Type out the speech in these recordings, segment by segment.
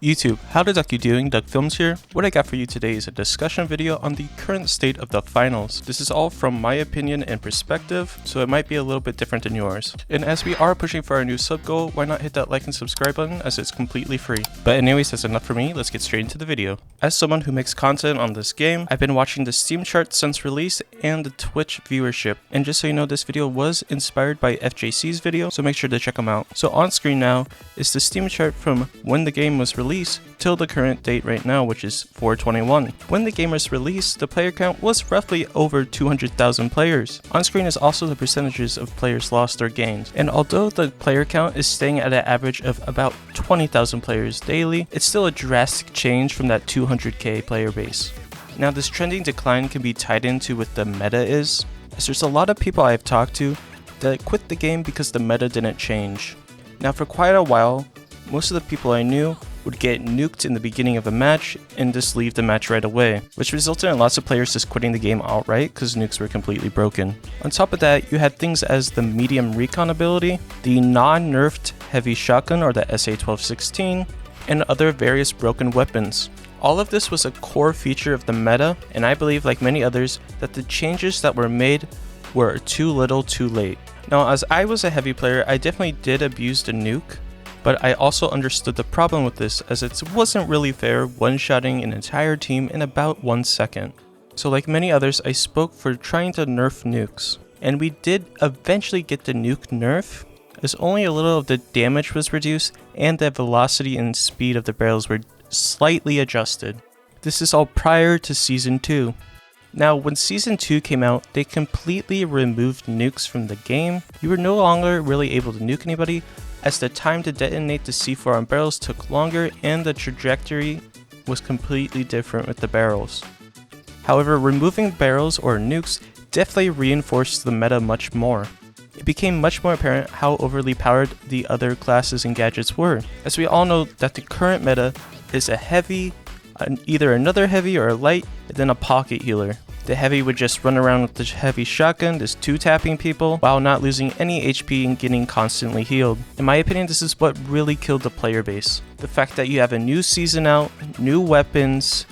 YouTube, how the duck you doing? Duck Films here. What I got for you today is a discussion video on the current state of the finals. This is all from my opinion and perspective, so it might be a little bit different than yours. And as we are pushing for our new sub goal, why not hit that like and subscribe button as it's completely free. But anyways, that's enough for me, let's get straight into the video. As someone who makes content on this game, I've been watching the Steam chart since release and the Twitch viewership. And just so you know, this video was inspired by FJC's video, so make sure to check them out. So on screen now is the Steam chart from when the game was released till the current date right now, which is 4/21. When the game was released, the player count was roughly over 200,000 players. On screen is also the percentages of players lost or gained. And although the player count is staying at an average of about 20,000 players daily, it's still a drastic change from that 200k player base. Now this trending decline can be tied into what the meta is, as there's a lot of people I've talked to that quit the game because the meta didn't change. Now for quite a while, most of the people I knew would get nuked in the beginning of a match and just leave the match right away, which resulted in lots of players just quitting the game outright because nukes were completely broken. On top of that, you had things as the medium recon ability, the non-nerfed heavy shotgun or the SA-1216, and other various broken weapons. All of this was a core feature of the meta, and I believe, like many others, that the changes that were made were too little too late. Now, as I was a heavy player, I definitely did abuse the nuke, but I also understood the problem with this, as it wasn't really fair one-shotting an entire team in about 1 second. So like many others, I spoke for trying to nerf nukes. And we did eventually get the nuke nerf, as only a little of the damage was reduced and the velocity and speed of the barrels were slightly adjusted. This is all prior to Season 2. Now when Season 2 came out, they completely removed nukes from the game. You were no longer really able to nuke anybody, as the time to detonate the C4 on barrels took longer and the trajectory was completely different with the barrels. However, removing barrels or nukes definitely reinforced the meta much more. It became much more apparent how overly powered the other classes and gadgets were, as we all know that the current meta is a heavy, either another heavy or a light, and then a pocket healer. The heavy would just run around with the heavy shotgun, just two-tapping people, while not losing any HP and getting constantly healed. In my opinion, this is what really killed the player base. The fact that you have a new season out, new weapons,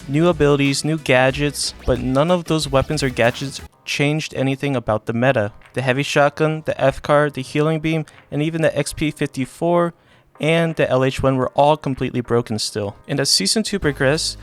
new abilities, new gadgets, but none of those weapons or gadgets changed anything about the meta. The heavy shotgun, the F-card, the healing beam, and even the XP54 and the LH1 were all completely broken still. And as Season 2 progressed,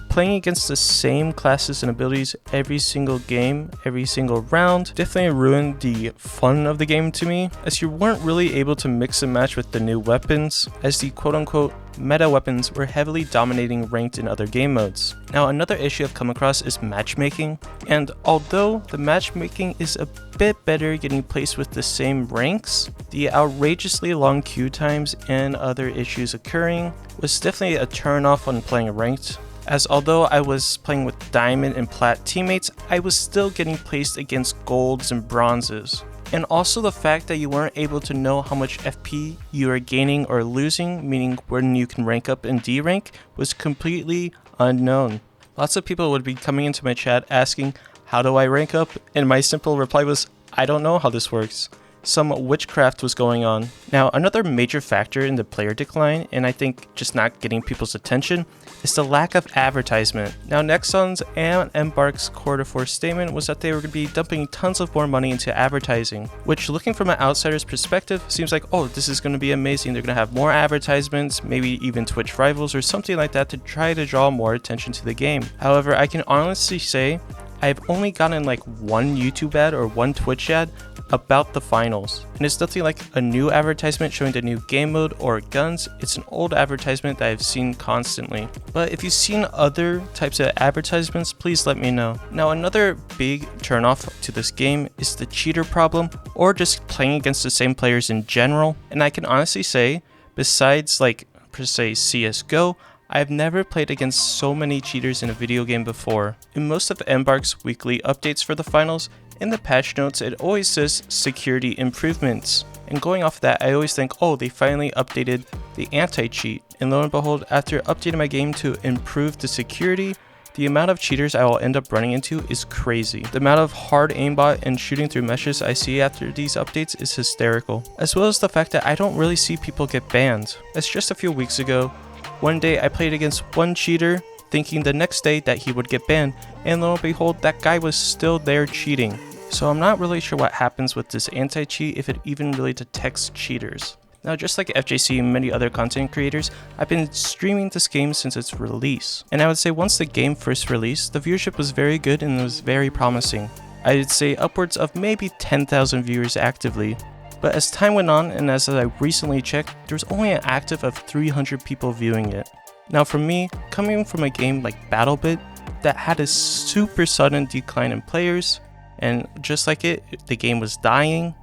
playing against the same classes and abilities every single game, every single round, definitely ruined the fun of the game to me, as you weren't really able to mix and match with the new weapons, as the quote-unquote meta weapons were heavily dominating ranked in other game modes. Now another issue I've come across is matchmaking, and although the matchmaking is a bit better getting placed with the same ranks, the outrageously long queue times and other issues occurring was definitely a turn off on playing ranked, as although I was playing with diamond and plat teammates, I was still getting placed against golds and bronzes. And also the fact that you weren't able to know how much FP you are gaining or losing, meaning when you can rank up in D rank, was completely unknown. Lots of people would be coming into my chat asking, how do I rank up? And my simple reply was, I don't know how this works. Some witchcraft was going on. Now another major factor in the player decline, and I think just not getting people's attention, is the lack of advertisement. Now Nexon's and Embark's quarter 4 statement was that they were going to be dumping tons of more money into advertising, which looking from an outsider's perspective seems like, oh, this is going to be amazing. They're going to have more advertisements, maybe even Twitch rivals or something like that to try to draw more attention to the game. However, I can honestly say I've only gotten like one YouTube ad or one Twitch ad about the finals, and it's nothing like a new advertisement showing the new game mode or guns. It's an old advertisement that I've seen constantly. But if you've seen other types of advertisements, please let me know. Now another big turnoff to this game is the cheater problem, or just playing against the same players in general. And I can honestly say, besides like per se CSGO, I've never played against so many cheaters in a video game before. In most of Embark's weekly updates for the finals, in the patch notes it always says security improvements. And going off that, I always think, oh, they finally updated the anti-cheat. And lo and behold, after updating my game to improve the security, the amount of cheaters I will end up running into is crazy. The amount of hard aimbot and shooting through meshes I see after these updates is hysterical. As well as the fact that I don't really see people get banned. As just a few weeks ago, One day I played against one cheater, thinking the next day that he would get banned, and lo and behold, that guy was still there cheating. So I'm not really sure what happens with this anti-cheat, if it even really detects cheaters. Now, just like FJC and many other content creators, I've been streaming this game since its release. And I would say once the game first released, the viewership was very good and it was very promising. I'd say upwards of maybe 10,000 viewers actively. But as time went on, and as I recently checked, there was only an active of 300 people viewing it. Now for me, coming from a game like BattleBit that had a super sudden decline in players, and just like it, the game was dying,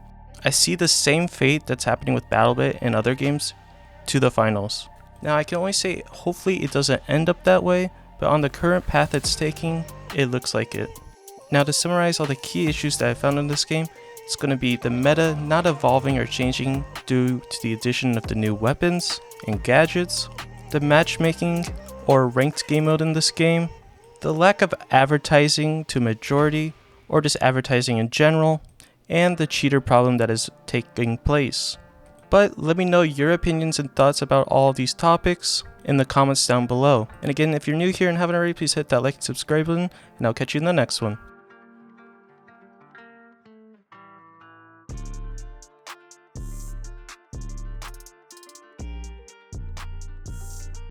I see the same fate that's happening with BattleBit and other games to the finals. Now I can only say hopefully it doesn't end up that way, but on the current path it's taking, it looks like it. Now to summarize all the key issues that I found in this game, it's going to be the meta not evolving or changing due to the addition of the new weapons and gadgets, the matchmaking or ranked game mode in this game, the lack of advertising to majority or just advertising in general, and the cheater problem that is taking place. But let me know your opinions and thoughts about all of these topics in the comments down below. And again, if you're new here and haven't already, please hit that like and subscribe button, and I'll catch you in the next one.